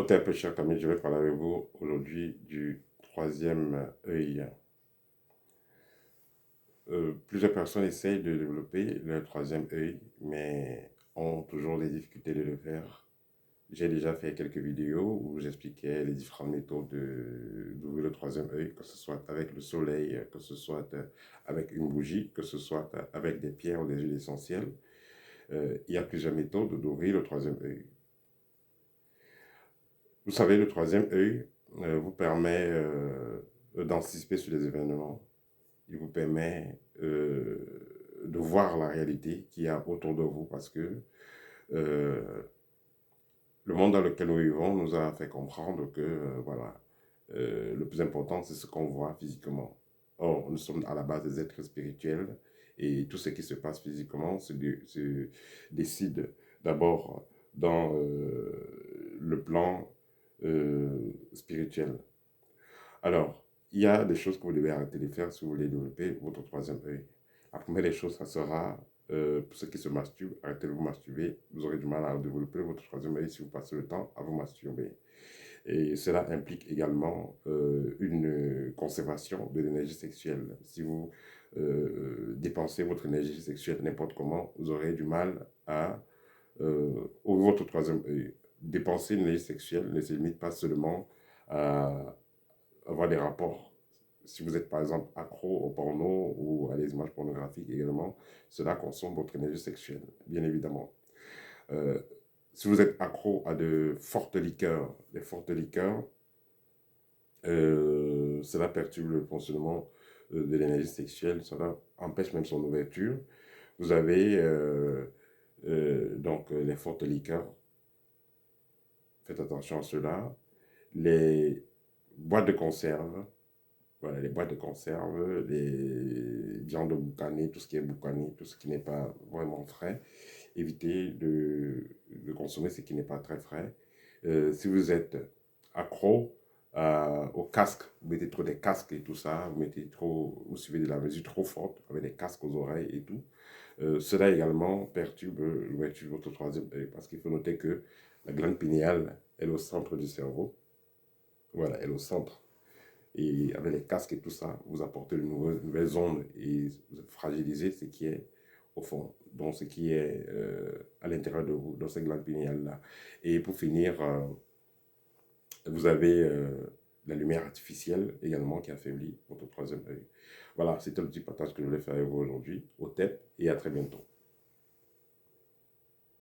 Au cher ami, je vais parler avec vous aujourd'hui du troisième œil. Plusieurs personnes essayent de développer leur troisième œil, mais ont toujours des difficultés de le faire. J'ai déjà fait quelques vidéos où j'expliquais les différentes méthodes d'ouvrir le troisième œil, que ce soit avec le soleil, que ce soit avec une bougie, que ce soit avec des pierres ou des huiles essentielles. Il y a plusieurs méthodes d'ouvrir le troisième œil. Vous savez, le troisième œil vous permet d'anticiper sur les événements. Il vous permet de voir la réalité qu'il y a autour de vous parce que euh, le monde dans lequel nous vivons nous a fait comprendre que voilà, le plus important, c'est ce qu'on voit physiquement. Or, nous sommes à la base des êtres spirituels et tout ce qui se passe physiquement se décide d'abord dans le plan spirituel. Alors, il y a des choses que vous devez arrêter de faire si vous voulez développer votre troisième œil. La première des choses, ça sera, pour ceux qui se masturbent, arrêtez de vous masturber. Vous aurez du mal à développer votre troisième œil si vous passez le temps à vous masturber. Et cela implique également une conservation de l'énergie sexuelle. Si vous dépensez votre énergie sexuelle n'importe comment, vous aurez du mal à ouvrir votre troisième œil. Dépenser l'énergie sexuelle ne se limite pas seulement à avoir des rapports. Si vous êtes par exemple accro au porno ou à des images pornographiques également, cela consomme votre énergie sexuelle, bien évidemment. Euh, si vous êtes accro à de fortes liqueurs, cela perturbe le fonctionnement de l'énergie sexuelle, cela empêche même son ouverture. Vous avez donc les fortes liqueurs, faites attention à cela. Les boîtes de conserve, voilà, les boîtes de conserve, les viandes boucanées, tout ce qui est boucané, tout ce qui n'est pas vraiment frais. Évitez de consommer ce qui n'est pas très frais. Si vous êtes accro aux casques, vous mettez trop des casques et tout ça, vous suivez de la musique trop forte avec des casques aux oreilles et tout. Cela également perturbe l'ouverture de votre troisième œil parce qu'il faut noter que la glande pinéale est au centre du cerveau. Voilà, elle est au centre. Et avec les casques et tout ça, vous apportez de nouvelles ondes et vous fragilisez ce qui est au fond, donc ce qui est à l'intérieur de vous, dans cette glande pinéale-là. Et pour finir, vous avez la lumière artificielle également qui affaiblit votre troisième œil. Voilà, c'était le petit partage que je voulais faire avec vous aujourd'hui. Au TEP et à très bientôt.